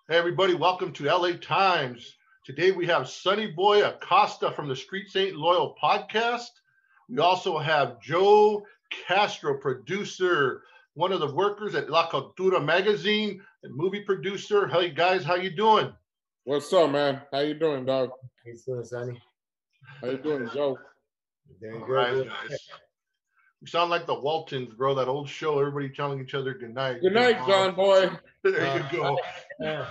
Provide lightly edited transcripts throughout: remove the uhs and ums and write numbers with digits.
Hey everybody, welcome to LA Times. Today we have Sonny Boy Acosta from the Streets Ain't Loyal podcast. We also have Joe Castro, producer, one of the workers at La Cultura magazine and movie producer. Hey guys, how you doing? What's up, man? How you doing, dog? How you doing, Sonny? How you doing, Joe? Doing All good, right, doing guys. We sound like the Waltons, bro. That old show, everybody telling each other good night. Good night, John boy. There uh, you go. yeah.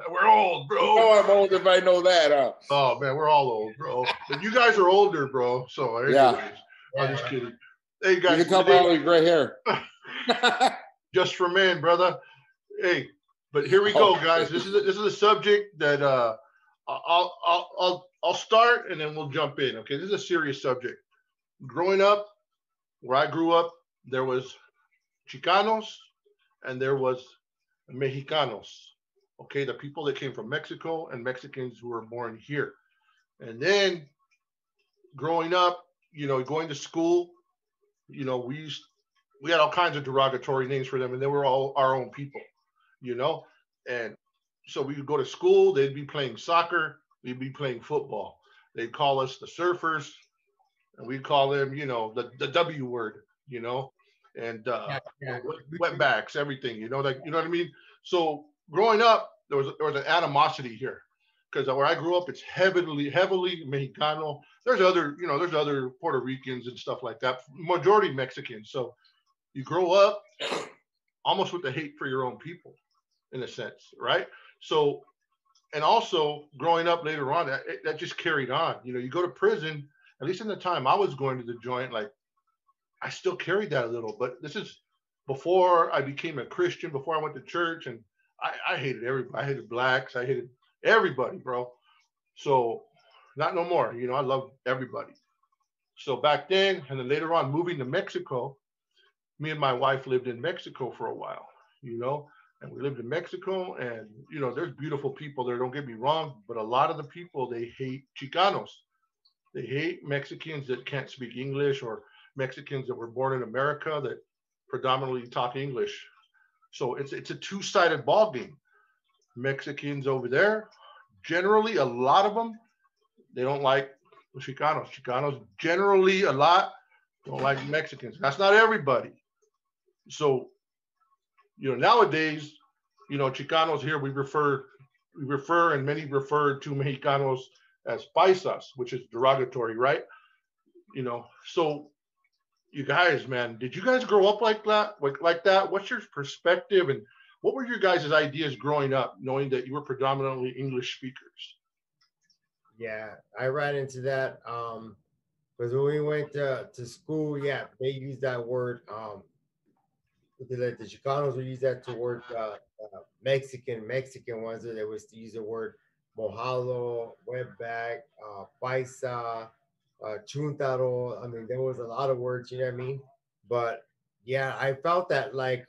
We're old, You bro. know I'm old if I know that, Oh man, we're all old, bro. But you guys are older, bro. So, Yeah. anyways, I'm just Yeah. kidding. Hey You guys, can tell by today all your gray hair. just for men, brother. Hey, but here we go, guys. This is a subject that I'll start and then we'll jump in. Okay, this is a serious subject. Growing up, where I grew up, there was Chicanos and there was Mexicanos. Okay, the people that came from Mexico and Mexicans who were born here. And then growing up, going to school, we had all kinds of derogatory names for them, and they were all our own people, you know. And so we would go to school. They'd be playing soccer. We'd be playing football. They'd call us the surfers, and we'd call them, the W word, and Yeah, yeah. wetbacks, everything, like what I mean. So growing up, there was an animosity here because where I grew up, it's heavily Mexicano. There's other Puerto Ricans and stuff like that. Majority Mexicans. So you grow up almost with the hate for your own people, in a sense, right? So, and also growing up later on, that just carried on. You go to prison. At least in the time I was going to the joint, like I still carried that a little. But this is before I became a Christian, before I went to church, and I hated everybody. I hated blacks. I hated everybody, bro. So, not no more. I love everybody. So back then, and then later on, moving to Mexico, me and my wife lived in Mexico for a while, and we lived in Mexico, and there's beautiful people there. Don't get me wrong, but a lot of the people they hate Chicanos. They hate Mexicans that can't speak English or Mexicans that were born in America that predominantly talk English. So it's a two-sided ball game. Mexicans over there, generally a lot of them, they don't like Chicanos. Chicanos generally a lot don't like Mexicans. That's not everybody. So nowadays, Chicanos here we refer and many refer to Mexicanos as Paisas, which is derogatory, right? So you guys, man, did you guys grow up like that? Like that? What's your perspective and what were your guys' ideas growing up, knowing that you were predominantly English speakers? Yeah, I ran into that. Because when we went to school, yeah, they used that word. Because like the Chicanos would use that towards Mexican ones. They would use the word mojalo, wetback, paisa, chuntaro. I mean, there was a lot of words. You know what I mean? But yeah, I felt that like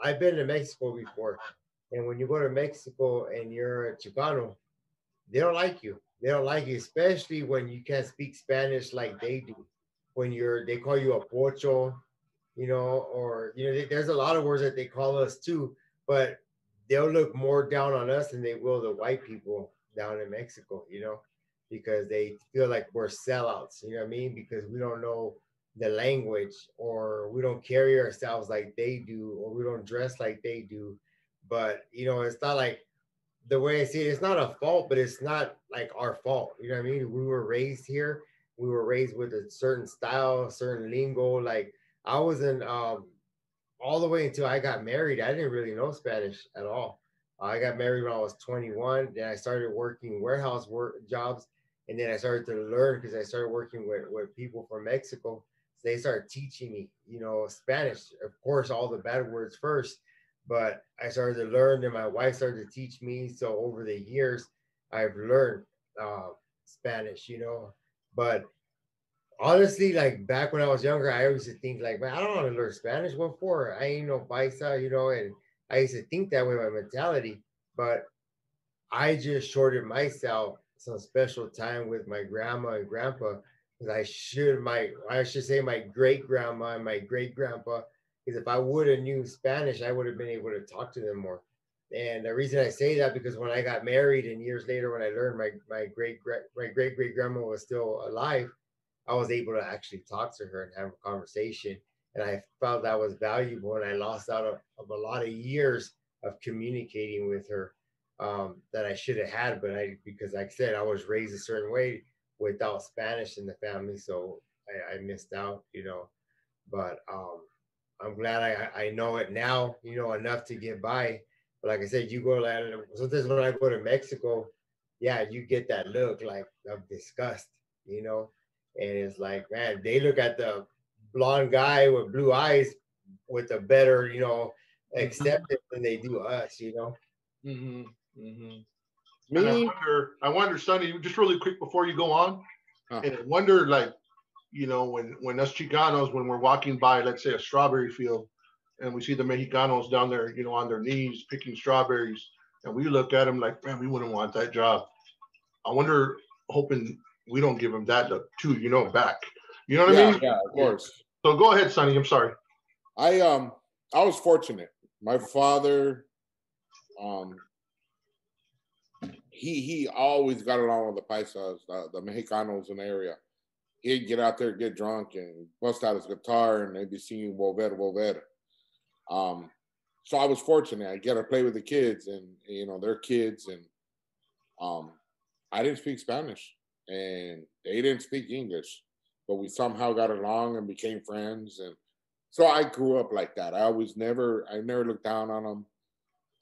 I've been to Mexico before, and when you go to Mexico and you're a Chicano, they don't like you. They don't like you, especially when you can't speak Spanish like they do. When they call you a pocho, or there's a lot of words that they call us too, but they'll look more down on us than they will the white people down in Mexico, because they feel like we're sellouts, you know what I mean? Because we don't know the language or we don't carry ourselves like they do or we don't dress like they do. But it's not like the way I see it, it's not a fault, but it's not like our fault. You know what I mean? We were raised here. We were raised with a certain style, certain lingo. Like I was in all the way until I got married. I didn't really know Spanish at all. I got married when I was 21. Then I started working warehouse work jobs, and then I started to learn because I started working with people from Mexico. So they started teaching me, Spanish. Of course, all the bad words first, but I started to learn, and my wife started to teach me. So over the years, I've learned Spanish, But honestly, like back when I was younger, I used to think like, man, I don't want to learn Spanish. What for? I ain't no paisa, and I used to think that way, my mentality. But I just shorted myself some special time with my grandma and grandpa because I should say my great grandma and my great grandpa. Because if I would have knew Spanish, I would have been able to talk to them more. And the reason I say that because when I got married and years later when I learned my great great grandma was still alive, I was able to actually talk to her and have a conversation. And I felt that was valuable. And I lost out of a lot of years of communicating with her that I should have had. But because like I said, I was raised a certain way without Spanish in the family. So I missed out, you know. But I'm glad I know it now, you know, enough to get by. But like I said, you go like sometimes when I go to Mexico, yeah, you get that look like of disgust, you know, and it's like, man, they look at the blonde guy with blue eyes with a better, you know, acceptance than they do us, you know. Mm-hmm. Mm-hmm. And Me? I wonder, Sonny, just really quick before you go on, and I wonder, like, you know, when us Chicanos, when we're walking by, let's say a strawberry field, and we see the Mexicanos down there, you know, on their knees picking strawberries, and we look at them like, man, we wouldn't want that job. I wonder, hoping we don't give them that look too, you know, back. You know what I mean? Yeah, of course. So go ahead, Sonny. I'm sorry. I was fortunate. My father, um, he always got along with the Paisas, the Mexicanos in the area. He'd get out there, get drunk, and bust out his guitar, and they'd be singing "Volver, Volver." So I was fortunate. I get to play with the kids, and you know, they're kids, and I didn't speak Spanish, and they didn't speak English, but we somehow got along and became friends, and so I grew up like that. I never looked down on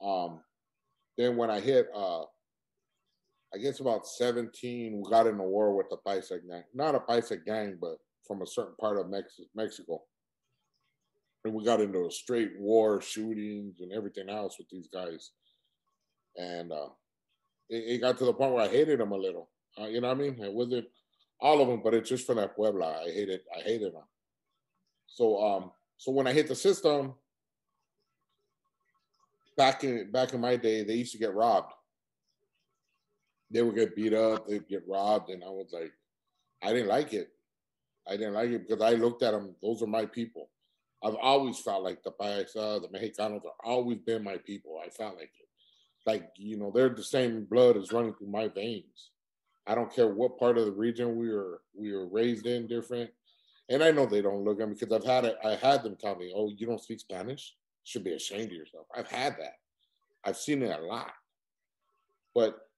them. Then when I hit, I guess about 17, we got in a war with the Paisa gang. Not a Paisa gang, but from a certain part of Mexico. And we got into a straight war, shootings, and everything else with these guys. And it got to the point where I hated them a little. You know what I mean? It wasn't all of them, but it's just from that Puebla. I hated them. So when I hit the system, back in my day, they used to get robbed. They would get beat up, they'd get robbed, and I was like, I didn't like it. I didn't like it because I looked at them. Those are my people. I've always felt like the Paisa, the Mexicanos have always been my people. I felt like it. Like, you know, they're the same blood is running through my veins. I don't care what part of the region we were raised in, different. And I know they don't look at me because I had them tell me, "Oh, you don't speak Spanish? You should be ashamed of yourself." I've had that. I've seen it a lot. But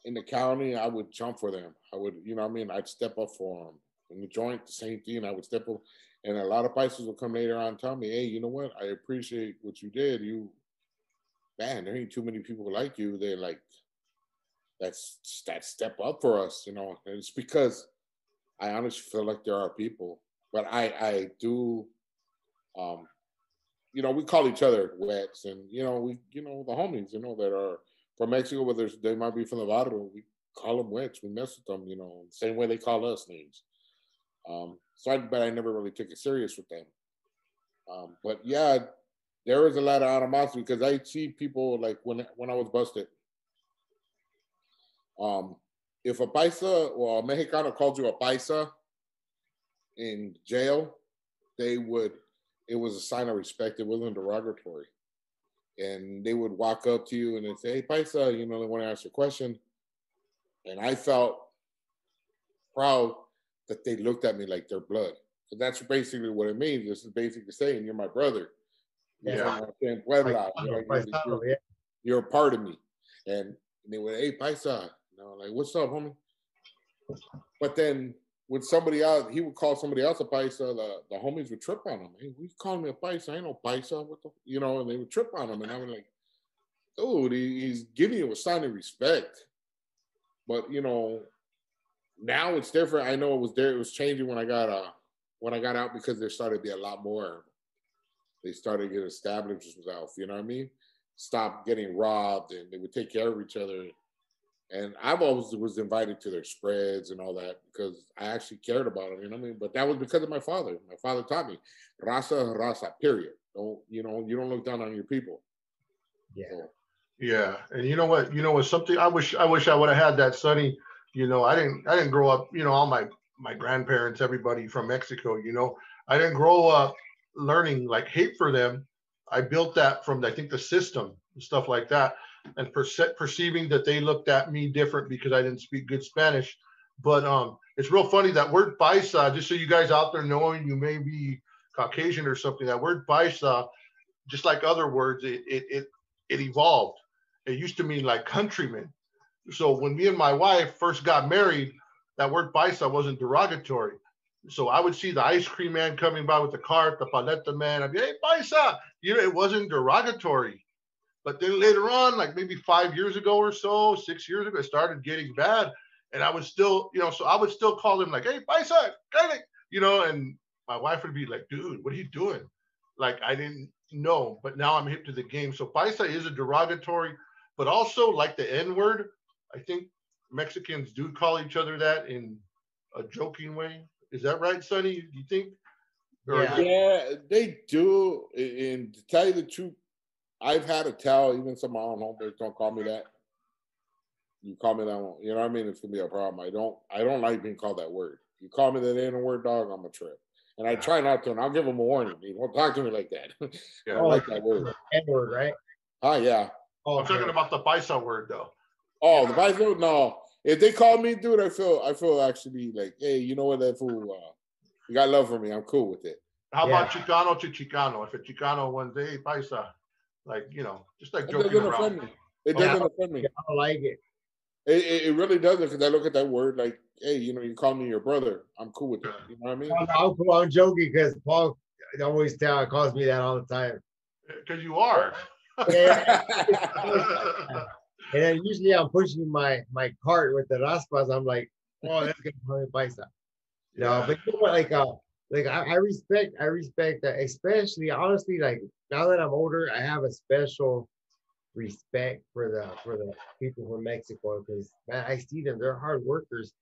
in the county, I would jump for them. I would, you know what I mean? I'd step up for them. In the joint, the same thing. I would step up. And a lot of Pisces will come later on and tell me, "Hey, you know what? I appreciate what you did. Man, there ain't too many people like you." They're like, that's that step up for us, you know. And it's because I honestly feel like there are people. But I do, um, you know, we call each other wets, and you know, the homies, you know, that are from Mexico, but they might be from the barrio. We call them wets. We mess with them, you know, same way they call us names. But I never really took it serious with them. But yeah, there is a lot of animosity because I see people like when I was busted. Um, if a paisa or a Mexicano called you a paisa in jail, it was a sign of respect. It wasn't derogatory. And they would walk up to you and they'd say, "Hey, paisa," you know, they want to ask you a question. And I felt proud that they looked at me like their blood. So that's basically what it means. This is basically saying you're my brother. Yeah. You're Puebla. Yeah. You're a part of me. And they would, "Hey, paisa," you know, like, "What's up, homie?" But then when somebody else, he would call somebody else a paisa, the homies would trip on him. "Hey, who's calling me a paisa? I ain't no paisa." What the, you know, and they would trip on him. And I was like, dude, he's giving you a sign of respect. But, you know, now it's different. I know it was there. It was changing when I got out because there started to be a lot more. They started to get established themselves. You know what I mean? Stop getting robbed, and they would take care of each other. And I've always was invited to their spreads and all that because I actually cared about them. You know what I mean? But that was because of my father. My father taught me, "Raza, raza, period. Don't, you know, you don't look down on your people." Yeah. So, Yeah. And you know what? You know what? Something I wish I would have had that, Sonny. You know, I didn't grow up. You know, all my grandparents, everybody from Mexico. You know, I didn't grow up learning like hate for them. I built that from, I think, the system and stuff like that, and perceiving that they looked at me different because I didn't speak good Spanish. But it's real funny that word paisa, just so you guys out there knowing you may be Caucasian or something, that word paisa, just like other words, it evolved. It used to mean like countryman. So when me and my wife first got married, that word paisa wasn't derogatory. So I would see the ice cream man coming by with the cart, the paleta man. I'd be, hey, paisa. You know, it wasn't derogatory. But then later on, like maybe 5 years ago or so, 6 years ago, it started getting bad. And I was still, so I would still call him like, hey, paisa, and my wife would be like, dude, what are you doing? Like, I didn't know, but now I'm hip to the game. So paisa is a derogatory, but also like the N word. I think Mexicans do call each other that in a joking way. Is that right, Sonny? Do you think? Yeah, they do. And to tell you the truth, I've had to tell even some of my own homies, don't call me that. You call me that one, you know what I mean? It's gonna be a problem. I don't like being called that word. You call me that N word, dog, I'm a trip. And I try not to, and I'll give them a warning. You don't talk to me like that. I don't like that word. N word, right? Oh yeah. I'm talking about the paisa word though. Oh, the paisa? No. If they call me, dude, I feel actually like, hey, you know what, that fool, you got love for me. I'm cool with it. How about Chicano to Chicano? If a Chicano one day, paisa, like, just like joking around. It doesn't offend me. I don't like it. It really doesn't, because I look at that word like, hey, you call me your brother. I'm cool with it. You know what I mean? I'm cool. I'm joking because Paul always calls me that all the time. Because you are. Yeah. And then usually I'm pushing my cart with the raspas. I'm like, oh, that's gonna be paisa. No, but you know what? Like I respect that, especially honestly. Like now that I'm older, I have a special respect for the people from Mexico because man, I see them. They're hard workers.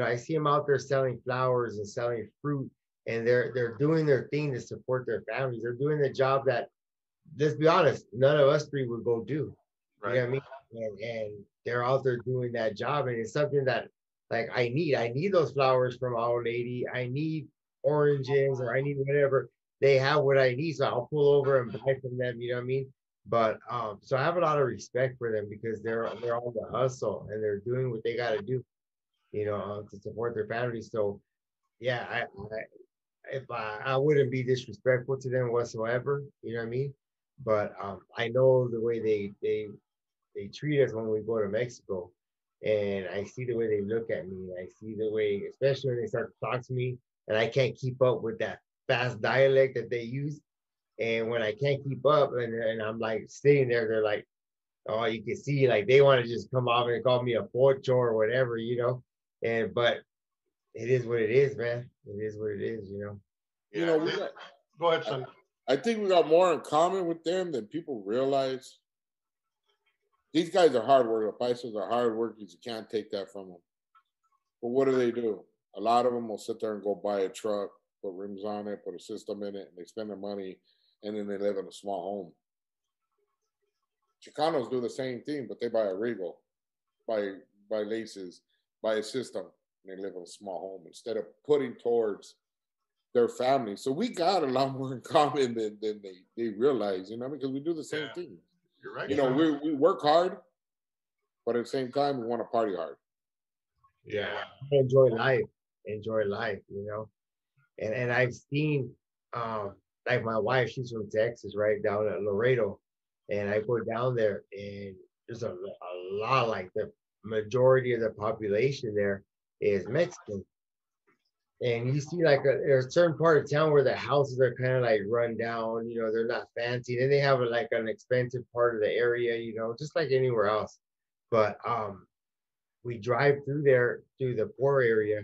I see them out there selling flowers and selling fruit, and they're doing their thing to support their families. They're doing the job that, let's be honest, none of us three would go do. Right. You know what I mean? And they're out there doing that job, and it's something that like I need those flowers from Our Lady. I need oranges, or I need whatever. They have what I need, so I'll pull over and buy from them. You know what I mean? But so I have a lot of respect for them because they're on the hustle and they're doing what they got to do, to support their families. So yeah, I wouldn't be disrespectful to them whatsoever. You know what I mean? But I know the way they treat us when we go to Mexico, and I see the way they look at me. I see the way, especially when they start to talk to me, and I can't keep up with that fast dialect that they use. And when I can't keep up, and I'm like sitting there, they're like, oh, you can see like they want to just come off and call me a Pocho or whatever, but it is what it is, man. It is what it is, Yeah, go ahead, son. I think we got more in common with them than people realize. These guys are hard workers. The Paisas are hard workers. You can't take that from them. But what do? A lot of them will sit there and go buy a truck, put rims on it, put a system in it, and they spend their money, and then they live in a small home. Chicanos do the same thing, but they buy a Regal, buy laces, buy a system, and they live in a small home instead of putting towards their family. So we got a lot more in common than they realize, because we do the same thing. You're right. We work hard, but at the same time, we want to party hard. Yeah. Enjoy life, And I've seen, like my wife, she's from Texas, right down at Laredo. And I go down there, and there's a lot, like the majority of the population there is Mexican. And you see like there's a certain part of town where the houses are kind of like run down, they're not fancy. Then they have like an expensive part of the area, just like anywhere else. But we drive through the poor area,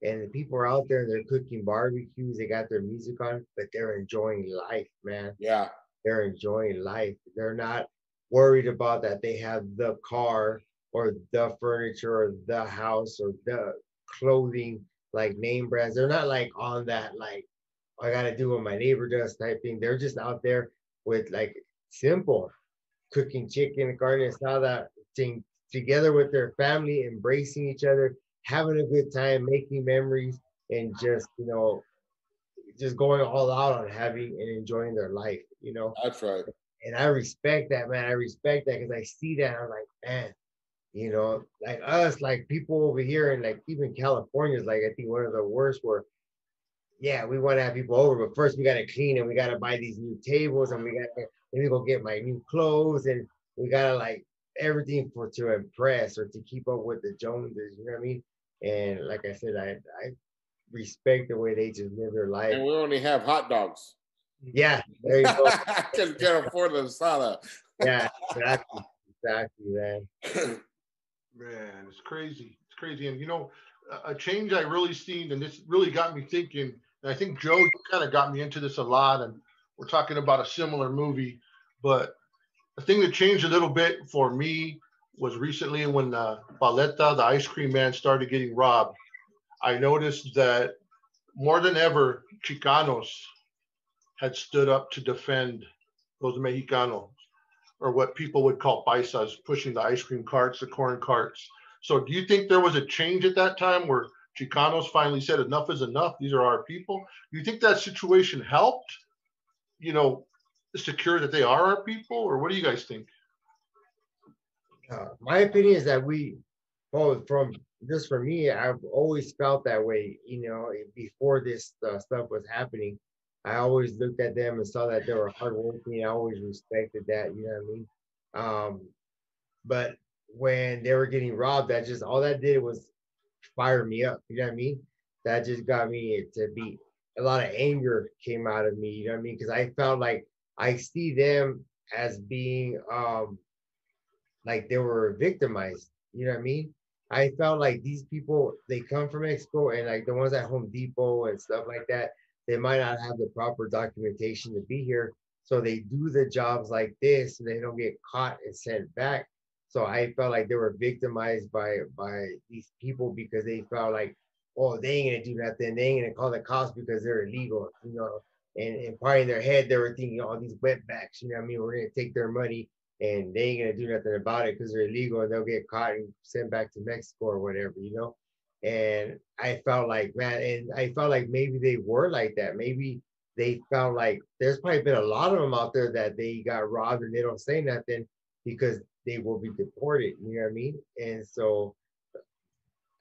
and the people are out there and they're cooking barbecues. They got their music on, but they're enjoying life, man. Yeah. They're enjoying life. They're not worried about that they have the car or the furniture or the house or the clothing, like name brands. They're not like on that, like, I got to do what my neighbor does type thing. They're just out there with like simple cooking chicken, carne asada thing together with their family, embracing each other, having a good time, making memories, and just, just going all out on having and enjoying their life, you know. That's right. And I respect that, man. I respect that because I see that. I'm like, man, you know, like us, like people over here, and like even California is like I think one of the worst. Where yeah, we want to have people over, but first we got to clean and we got to buy these new tables and we got to let me go get my new clothes and we got to like everything for to impress or to keep up with the Joneses. You know what I mean? And like I said, I respect the way they just live their life. And we only have hot dogs. Yeah, there you go. Because can't afford the salad. Yeah, exactly, man. Man, it's crazy. It's crazy. And you know, a change I really seen, and this really got me thinking. And I think Joe, you kind of got me into this a lot. And we're talking about a similar movie, but the thing that changed a little bit for me was recently when Paleta, the ice cream man, started getting robbed. I noticed that more than ever, Chicanos had stood up to defend those Mexicanos, or what people would call paisas, pushing the ice cream carts, the corn carts. So do you think there was a change at that time where Chicanos finally said enough is enough? These are our people. Do you think that situation helped, you know, secure that they are our people, or what do you guys think? My opinion is that well, from just for me, I've always felt that way. You know, before this stuff was happening, I always looked at them and saw that they were hardworking. I always respected that. You know what I mean? But when they were getting robbed, that just all that did was fire me up. You know what I mean? That just got me to be a lot of anger came out of me. You know what I mean? Because I felt like I see them as being like they were victimized. You know what I mean? I felt like these people they come from Mexico and like the ones at Home Depot and stuff like that, they might not have the proper documentation to be here. So they do the jobs like this and they don't get caught and sent back. So I felt like they were victimized by these people because they felt like, oh, they ain't gonna do nothing. They ain't gonna call the cops because they're illegal, you know. And probably in their head they were thinking, oh, these wetbacks, you know what I mean? We're gonna take their money and they ain't gonna do nothing about it because they're illegal and they'll get caught and sent back to Mexico or whatever, you know. And I felt like, man, and I felt like maybe they were like that. Maybe they felt like there's probably been a lot of them out there that they got robbed and they don't say nothing because they will be deported. You know what I mean? And so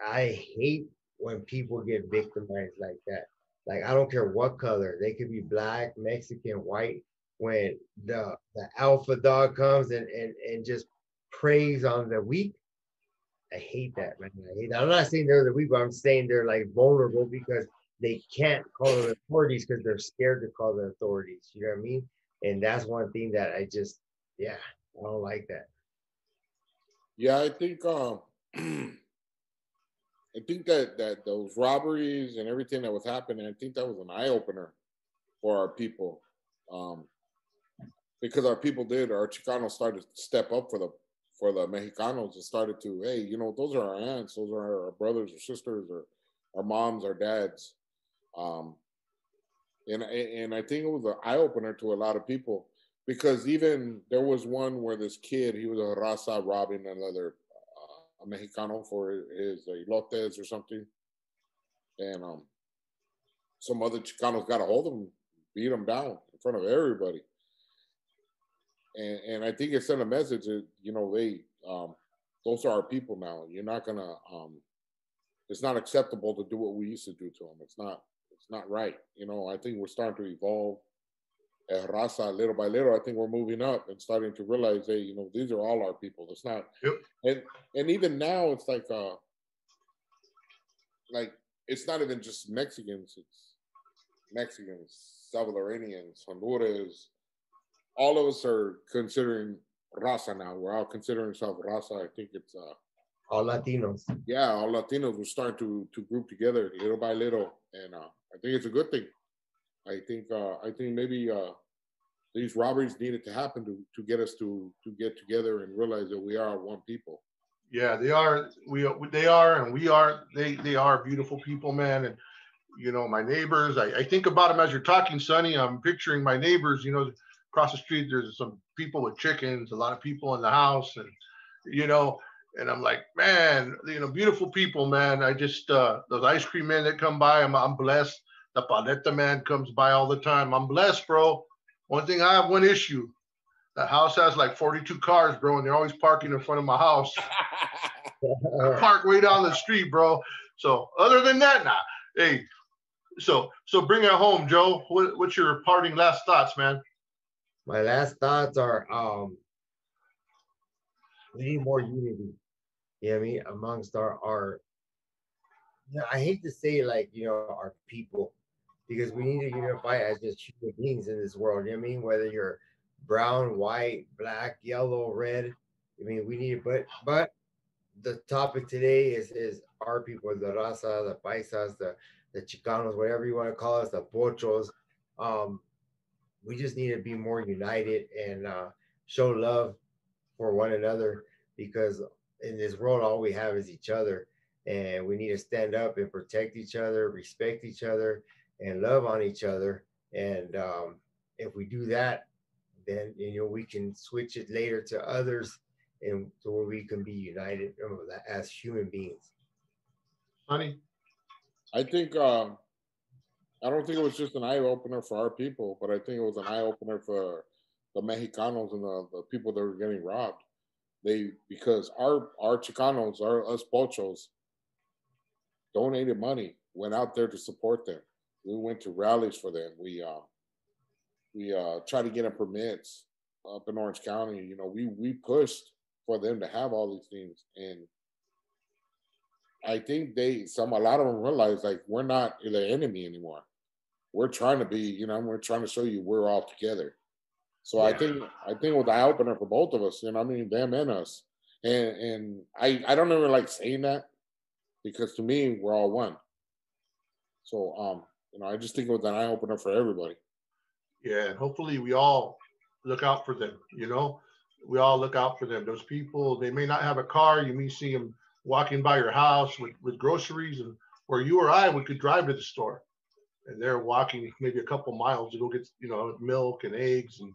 I hate when people get victimized like that. Like I don't care what color, they could be black, Mexican, white. When the alpha dog comes and just preys on the weak, I hate that, man. I hate that. I'm not saying they're the weak, but I'm saying they're like vulnerable because they can't call the authorities because they're scared to call the authorities. You know what I mean? And that's one thing that I just, yeah, I don't like that. Yeah, I think I think that those robberies and everything that was happening, I think that was an eye opener for our people, um, because our Chicanos started to step up for the Mexicanos and started to, hey, you know, those are our aunts, those are our brothers or sisters or our moms, our dads, um, and I think it was an eye opener to a lot of people because even there was one where this kid he was a raza robbing another a Mexicano for his elotes or something, and some other Chicanos got a hold of him, beat him down in front of everybody, and I think it sent a message that you know they those are our people now. You're not gonna it's not acceptable to do what we used to do to them. It's not right. You know, I think we're starting to evolve as raza little by little. I think we're moving up and starting to realize, hey, you know, these are all our people. It's not, Yep. and and even now it's like it's not even just Mexicans. It's Mexicans, Salvadoranians, Honduras. All of us are considering raza now. We're all considering ourselves raza. I think it's All Latinos. yeah, all Latinos were starting to group together little by little, and I think it's a good thing. I think maybe these robberies needed to happen to get us to get together and realize that we are one people. Yeah, they are. They are, and we are. They are beautiful people, man. And you know, my neighbors. I think about them as you're talking, Sonny. I'm picturing my neighbors. You know, across the street, there's some people with chickens. A lot of people in the house, and you know, and I'm like, man, you know, beautiful people, man. I just those ice cream men that come by. I'm blessed The paleta man comes by all the time. I'm blessed, bro. One thing I have one issue. The house has like 42 cars, bro, and they're always parking in front of my house. I park way down the street, bro. So other than that, nah. Hey, so bring it home, Joe. What's your parting last thoughts, man? My last thoughts are we need more unity. You know what I mean? Amongst our I hate to say like, our people, because we need to unify as just human beings in this world. You know what I mean? Whether you're brown, white, black, yellow, red. I mean, we need it, but the topic today is our people, the raza, the paisas, the Chicanos, whatever you want to call us, the Pochos. Um, we just need to be more united and show love for one another, because in this world all we have is each other, and we need to stand up and protect each other, respect each other, and love on each other. And if we do that, then we can switch it later to others, and to where we can be united as human beings. Honey? I think I don't think it was just an eye opener for our people, but I think it was an eye opener for the Mexicanos and the people that were getting robbed. Because our Chicanos, us Pochos, donated money, went out there to support them. We went to rallies for them. We tried to get them permits up in Orange County. We pushed for them to have all these things, and I think a lot of them realize like we're not the enemy anymore. We're trying to be, we're trying to show you we're all together. So Yeah. I think it was the eye opener for both of us. I mean, them and us. And I don't ever like saying that, because to me we're all one. So I just think it was an eye opener for everybody. Yeah, and hopefully we all look out for them. We all look out for them. Those people, they may not have a car. You may see them walking by your house with groceries, and or you or I, we could drive to the store, and they're walking maybe a couple miles to go get milk and eggs, and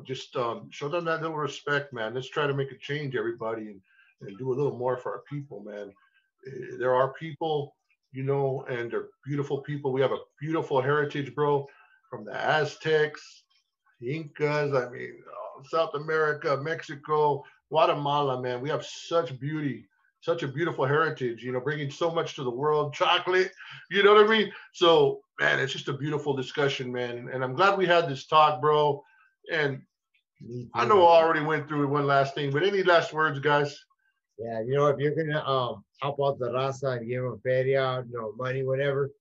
just show them that little respect, man. Let's try to make a change, everybody, and do a little more for our people, man. There are people, and they're beautiful people. We have a beautiful heritage, bro, from the Aztecs, the Incas. I mean, South America, Mexico, Guatemala, man. We have such beauty, such a beautiful heritage, bringing so much to the world, chocolate, you know what I mean? So, man, it's just a beautiful discussion, man. And I'm glad we had this talk, bro. And I know I already went through one last thing, but any last words, guys? Yeah, if you're gonna help out the raza and give them feria, money, whatever,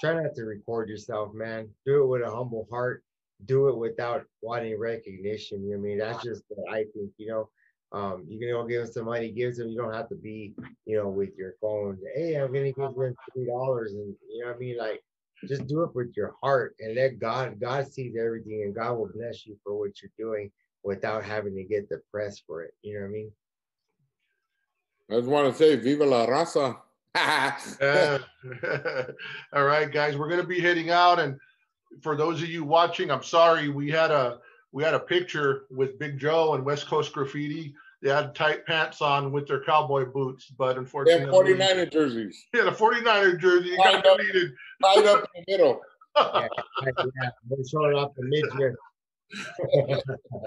try not to record yourself, man. Do it with a humble heart. Do it without wanting recognition. You know what I mean? That's just what I think. You can go give them some money, give them. You don't have to be, with your phone. Hey, I'm gonna give them $3, and you know what I mean? Like, just do it with your heart and let God. God sees everything, and God will bless you for what you're doing without having to get the press for it. You know what I mean? I just want to say, Viva la raza. All right, guys, we're going to be heading out. And for those of you watching, I'm sorry, we had a picture with Big Joe and West Coast Graffiti. They had tight pants on with their cowboy boots, but unfortunately, 49er jerseys. Yeah, the 49er jersey. It got deleted. Right up in the middle. Yeah, we're showing off the midget.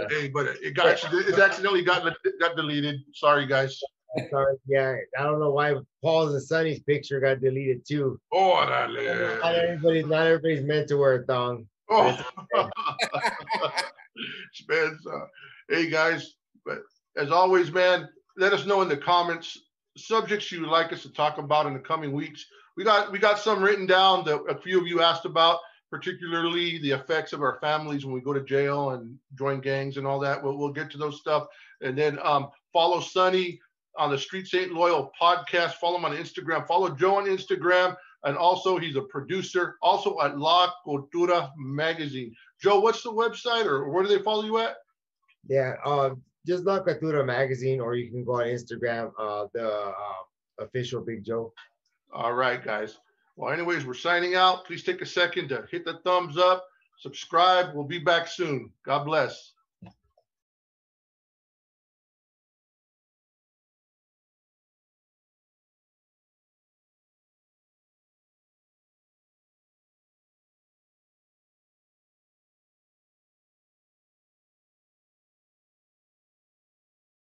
Hey, but it accidentally got deleted. Sorry, guys. Sorry, yeah, I don't know why Paul's and Sonny's picture got deleted too. Oh, not everybody's meant to wear a thong. Oh, hey guys, but as always, man, let us know in the comments subjects you would like us to talk about in the coming weeks. We got some written down that a few of you asked about, particularly the effects of our families when we go to jail and join gangs and all that. We'll get to those stuff, and then follow Sonny on the Streets Ain't Loyal podcast. Follow him on Instagram. Follow Joe on Instagram. And also, he's a producer, also at La Cultura Magazine. Joe, what's the website, or where do they follow you at? Yeah, just La Cultura Magazine, or you can go on Instagram, the official Big Joe. All right, guys. Well, anyways, we're signing out. Please take a second to hit the thumbs up, subscribe. We'll be back soon. God bless.